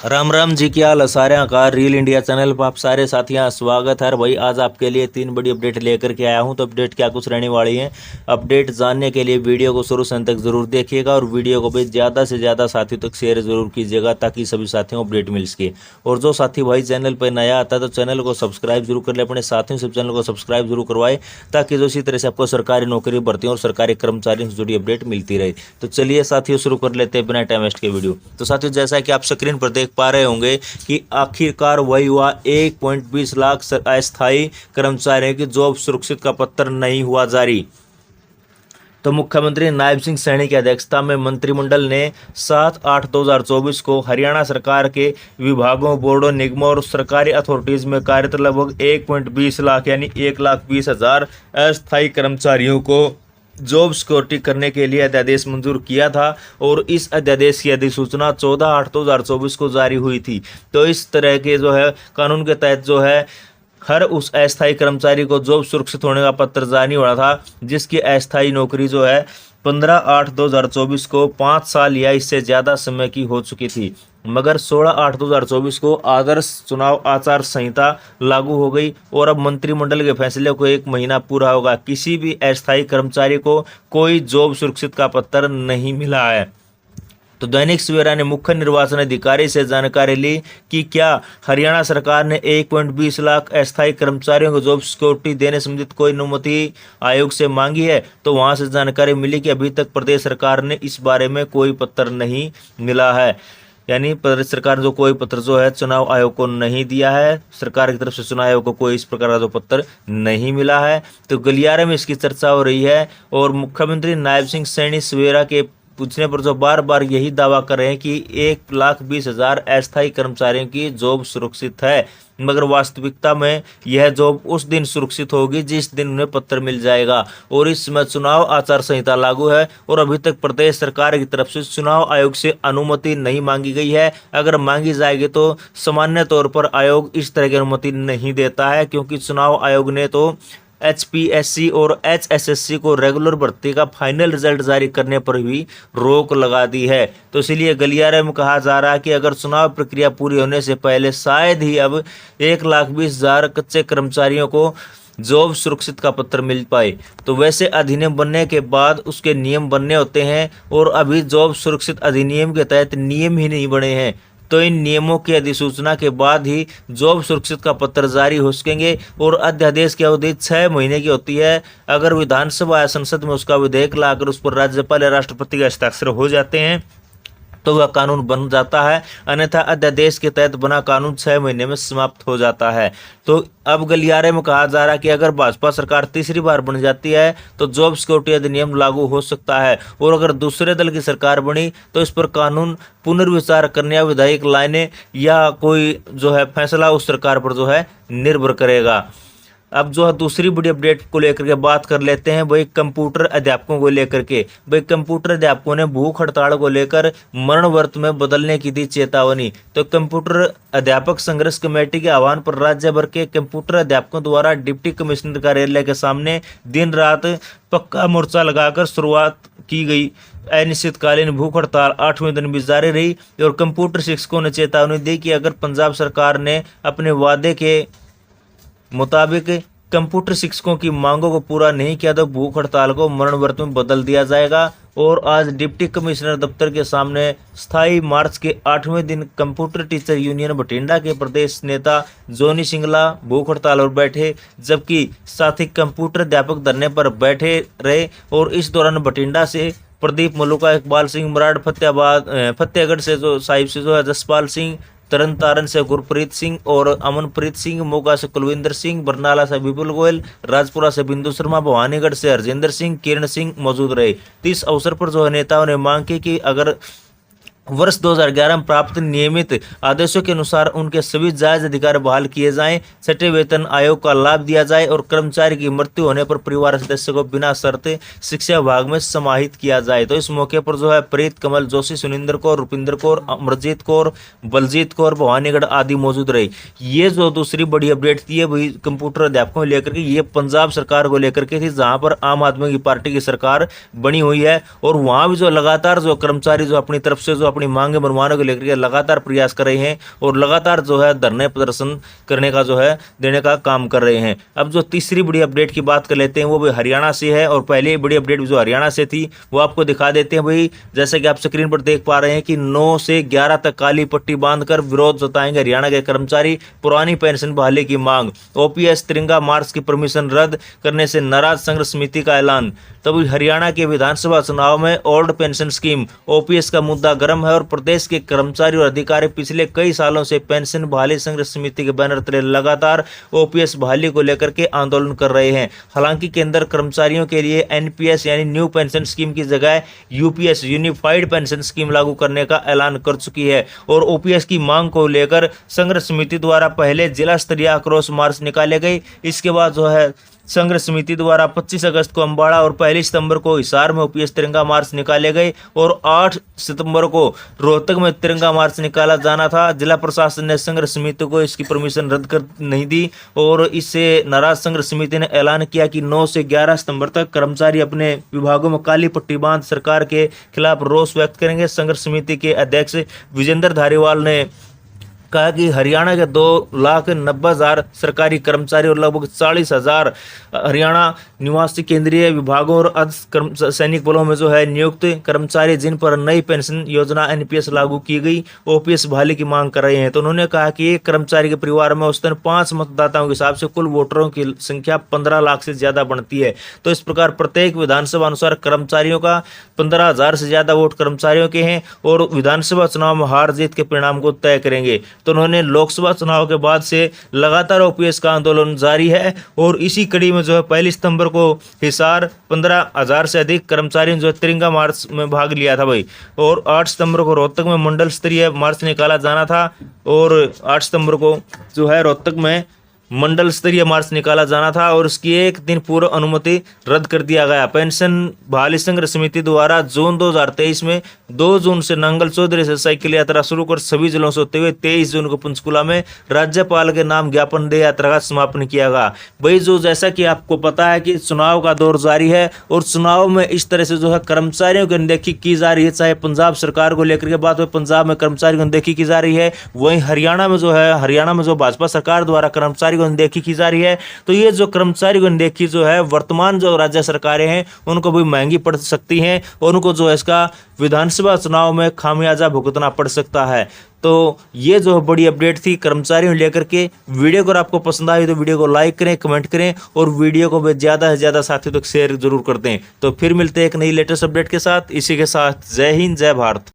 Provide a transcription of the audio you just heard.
राम राम जी, क्या हाल है सारे का रील इंडिया चैनल पर आप सारे साथियों स्वागत है भाई। आज आपके लिए 3 बड़ी अपडेट लेकर के आया हूं। तो अपडेट क्या कुछ रहने वाली है, अपडेट जानने के लिए वीडियो को शुरू से अंत तक जरूर देखिएगा और वीडियो को भी ज़्यादा से ज़्यादा साथियों तक शेयर जरूर कीजिएगा ताकि सभी साथियों को अपडेट मिल सके। और जो साथी भाई चैनल पर नया आता है तो चैनल को सब्सक्राइब जरूर कर ले, अपने साथियों से चैनल को सब्सक्राइब जरूर करवाए ताकि जो इसी तरह से आपको सरकारी नौकरी भर्तियों और सरकारी कर्मचारियों से जुड़ी अपडेट मिलती रहे। तो चलिए साथियों शुरू कर लेते हैं बिना टाइम वेस्ट के वीडियो। तो साथियों जैसा कि आप स्क्रीन पर देख पा रहे होंगे कि आखिरकार वही हुआ, 1.20 लाख अस्थायी कर्मचारियों की जॉब सुरक्षित का पत्र नहीं हुआ जारी। तो मुख्यमंत्री नायब सिंह सैनी की अध्यक्षता में मंत्रिमंडल ने 7/8/2024 को हरियाणा सरकार के विभागों, बोर्डों, निगमों और सरकारी अथॉरिटीज में कार्यरत लगभग 1.20 लाख यानी 1,20,000 अस्थायी कर्मचारियों को जॉब सिक्योरिटी करने के लिए अध्यादेश मंजूर किया था और इस अध्यादेश की अधिसूचना 14/8/2024 को जारी हुई थी। तो इस तरह के जो है कानून के तहत जो है हर उस अस्थायी कर्मचारी को जॉब सुरक्षित होने का पत्र जारी हो रहा था जिसकी अस्थायी नौकरी जो है 15/8/2024 को 5 साल या इससे ज़्यादा समय की हो चुकी थी, मगर 16/8/2024 को आदर्श चुनाव आचार संहिता लागू हो गई और अब मंत्रिमंडल के फैसले को 1 महीना पूरा होगा। किसी भी अस्थायी कर्मचारी को कोई जॉब सुरक्षित का पत्र नहीं मिला है। तो दैनिक सवेरा ने मुख्य निर्वाचन अधिकारी से जानकारी ली कि क्या हरियाणा सरकार ने 1.20 लाख अस्थायी कर्मचारियों को जॉब सिक्योरिटी देने संबंधित कोई अनुमति आयोग से मांगी है। तो वहां से जानकारी मिली कि अभी तक प्रदेश सरकार ने इस बारे में कोई पत्र नहीं मिला है, यानी प्रदेश सरकार जो कोई पत्र जो है चुनाव आयोग को नहीं दिया है। सरकार की तरफ से चुनाव आयोग को कोई इस प्रकार का जो पत्र नहीं मिला है। तो गलियारे में इसकी चर्चा हो रही है और मुख्यमंत्री नायब सिंह सैनी सवेरा के पूछने पर जो बार बार यही दावा कर रहे हैं कि 1,20,000 अस्थायी कर्मचारियों की जॉब सुरक्षित है, मगर वास्तविकता में यह जॉब उस दिन सुरक्षित होगी जिस दिन उन्हें पत्र मिल जाएगा। और इस समय चुनाव आचार संहिता लागू है और अभी तक प्रदेश सरकार की तरफ से चुनाव आयोग से अनुमति नहीं मांगी गई है। अगर मांगी जाएगी तो सामान्य तौर पर आयोग इस तरह की अनुमति नहीं देता है, क्योंकि चुनाव आयोग ने तो HPSC और HSSC को रेगुलर भर्ती का फाइनल रिजल्ट जारी करने पर भी रोक लगा दी है। तो इसलिए गलियारे में कहा जा रहा है कि अगर चुनाव प्रक्रिया पूरी होने से पहले शायद ही अब 1,20,000 कच्चे कर्मचारियों को जॉब सुरक्षित का पत्र मिल पाए। तो वैसे अधिनियम बनने के बाद उसके नियम बनने होते हैं और अभी जॉब सुरक्षित अधिनियम के तहत नियम ही नहीं बने हैं। तो इन नियमों की अधिसूचना के बाद ही जॉब सुरक्षित का पत्र जारी हो सकेंगे और अध्यादेश की अवधि 6 महीने की होती है। अगर विधानसभा या संसद में उसका विधेयक लाकर उस पर राज्यपाल या राष्ट्रपति के हस्ताक्षर हो जाते हैं तो वह कानून बन जाता है, अन्यथा अध्यादेश के तहत बना कानून 6 महीने में समाप्त हो जाता है। तो अब गलियारे में कहा जा रहा है कि अगर भाजपा सरकार तीसरी बार बन जाती है तो जॉब सिक्योरिटी अधिनियम लागू हो सकता है, और अगर दूसरे दल की सरकार बनी तो इस पर कानून पुनर्विचार करने या विधायक लाने या कोई जो है फैसला उस सरकार पर जो है निर्भर करेगा। अब जो है दूसरी बड़ी अपडेट को लेकर के बात कर लेते हैं, वही कंप्यूटर अध्यापकों को लेकर के। भाई कंप्यूटर अध्यापकों ने भूख हड़ताल को लेकर मरण व्रत में बदलने की दी चेतावनी। तो कंप्यूटर अध्यापक संघर्ष कमेटी के आह्वान पर राज्य भर के कंप्यूटर अध्यापकों द्वारा डिप्टी कमिश्नर कार्यालय के सामने दिन रात पक्का मोर्चा लगाकर शुरुआत की गई अनिश्चितकालीन भूख हड़ताल 8वें दिन भी जारी रही और कंप्यूटर शिक्षकों ने चेतावनी दी कि अगर पंजाब सरकार ने अपने वादे के मुताबिक कंप्यूटर शिक्षकों की मांगों को पूरा नहीं किया तो भूख हड़ताल को मरण व्रत में बदल दिया जाएगा। और आज डिप्टी कमिश्नर दफ्तर के सामने स्थायी मार्च के 8वें दिन कंप्यूटर टीचर यूनियन बठिंडा के प्रदेश नेता जोनी सिंगला भूख हड़ताल पर बैठे, जबकि साथी कंप्यूटर अध्यापक धरने पर बैठे रहे। और इस दौरान बठिंडा से प्रदीप मलुका, इकबाल सिंह मराड़, फतेहगढ़ से जो साहिब से जो है जसपाल सिंह, तरन तारन से गुरप्रीत सिंह और अमनप्रीत सिंह, मोगा से कुलविंदर सिंह, बरनाला से विपुल गोयल, राजपुरा से बिंदु शर्मा, भवानीगढ़ से हरजिंदर सिंह, किरण सिंह मौजूद रहे। तो इस अवसर पर जो है नेताओं ने मांग की कि अगर वर्ष 2011 में प्राप्त नियमित आदेशों के अनुसार उनके सभी जायज अधिकार बहाल किए जाएं, छठे वेतन आयोग का लाभ दिया जाए और कर्मचारी की मृत्यु होने पर परिवार सदस्य को बिना शर्त शिक्षा विभाग में समाहित किया जाए। तो इस मौके पर जो है प्रीत कमल जोशी, सुनिंदर कौर, रुपिंदर कौर, अमरजीत कौर, बलजीत कौर, भवानीगढ़ आदि मौजूद रहे। ये जो दूसरी बड़ी अपडेट थी है वही कंप्यूटर अध्यापकों को लेकर के, ये पंजाब सरकार को लेकर के थी जहां पर आम आदमी की पार्टी की सरकार बनी हुई है और वहां भी जो लगातार जो कर्मचारी जो अपनी तरफ से जो अपनी मांगे मनवाने को लेकर के लगातार प्रयास कर रहे हैं और लगातार जो है धरने प्रदर्शन करने का जो है देने का काम कर रहे हैं। अब जो तीसरी बड़ी अपडेट की बात कर लेते हैं वो भी हरियाणा से है और पहले बड़ी अपडेट जो हरियाणा से थी वो आपको दिखा देते हैं भाई। जैसे कि आप स्क्रीन पर देख पा रहे हैं कि 9 से 11 तक काली पट्टी बांधकर विरोध जताएंगे हरियाणा के कर्मचारी, पुरानी पेंशन बहाली की मांग। ओपीएस तिरंगा मार्च की परमिशन रद्द करने से नाराज संघर्ष समिति का ऐलान। तभी हरियाणा के विधानसभा चुनाव में ओल्ड पेंशन स्कीम ओपीएस का मुद्दा गर्म है और प्रदेश के कर्मचारी और अधिकारी पिछले कई सालों से पेंशन बहाली संघर्ष समिति के बैनर तले लगातार ओपीएस बहाली को लेकर के आंदोलन कर रहे हैं। हालांकि केंद्र कर्मचारियों के लिए एनपीएस यानी न्यू पेंशन स्कीम की जगह यूपीएस यूनिफाइड पेंशन स्कीम लागू करने का ऐलान कर चुकी है और ओपीएस की मांग को लेकर संघर्ष समिति द्वारा पहले जिला स्तरीय आक्रोश मार्च निकाले गए। इसके बाद जो है संघर्ष समिति द्वारा 25 अगस्त को अम्बाड़ा और 1 सितंबर को हिसार में ओपीएस तिरंगा मार्च निकाले गए और 8 सितंबर को रोहतक में तिरंगा मार्च निकाला जाना था। जिला प्रशासन ने संघर्ष समिति को इसकी परमिशन रद्द कर नहीं दी और इससे नाराज संघर्ष समिति ने ऐलान किया कि 9 से 11 सितंबर तक कर्मचारी अपने विभागों में काली पट्टी बांध सरकार के खिलाफ रोष व्यक्त करेंगे। संघर्ष समिति के अध्यक्ष विजेंद्र धारीवाल ने कहा कि हरियाणा के 2,90,000 सरकारी कर्मचारी और लगभग 40,000 हरियाणा निवासी केंद्रीय विभागों और अर्ध सैनिक बलों में जो है नियुक्त कर्मचारी जिन पर नई पेंशन योजना एनपीएस लागू की गई ओपीएस बहाली की मांग कर रहे हैं। तो उन्होंने कहा कि एक कर्मचारी के परिवार में औसतन 5 मतदाताओं के हिसाब से कुल वोटरों की संख्या 15 लाख से ज्यादा बनती है। तो इस प्रकार प्रत्येक विधानसभा अनुसार कर्मचारियों का 15,000 से ज्यादा वोट कर्मचारियों के हैं और विधानसभा चुनाव में हार जीत के परिणाम को तय करेंगे। तो उन्होंने लोकसभा चुनाव के बाद से लगातार ओपीएस का आंदोलन जारी है और इसी कड़ी में जो है 1 सितंबर को हिसार 15,000 से अधिक कर्मचारियों जो तिरंगा मार्च में भाग लिया था भाई और 8 सितंबर को रोहतक में मंडल स्तरीय मार्च निकाला जाना था और 8 सितंबर को जो है रोहतक में मंडल स्तरीय मार्च निकाला जाना था और उसकी एक दिन पूर्व अनुमति रद्द कर दिया गया। पेंशन बहाली संघर्ष समिति द्वारा जून 2023 में 2 जून से नांगल चौधरी से साइकिल यात्रा शुरू कर सभी जिलों से होते हुए 23 जून को पंचकुला में राज्यपाल के नाम ज्ञापन दे यात्रा का समापन किया गया। भाई जो जैसा कि आपको पता है कि चुनाव का दौर जारी है और चुनाव में इस तरह से जो है कर्मचारियों की अनदेखी की जा रही है, चाहे पंजाब सरकार को लेकर के बात हो, पंजाब में कर्मचारियों की अनदेखी की जा रही है, वहीं हरियाणा में जो भाजपा सरकार द्वारा कर्मचारी अनदेखी की जा रही है। तो ये जो कर्मचारी को अनदेखी जो है वर्तमान जो राज्य सरकारें हैं उनको भी महंगी पड़ सकती हैं और उनको जो है इसका विधानसभा चुनाव में खामियाजा भुगतना पड़ सकता है। तो ये जो बड़ी अपडेट थी कर्मचारियों लेकर के। वीडियो अगर आपको पसंद आई तो वीडियो को लाइक करें, कमेंट करें और वीडियो को ज़्यादा से ज़्यादा साथियों तक शेयर जरूर कर दें। तो फिर मिलते हैं एक नई लेटेस्ट अपडेट के साथ। इसी के साथ जय हिंद, जय भारत।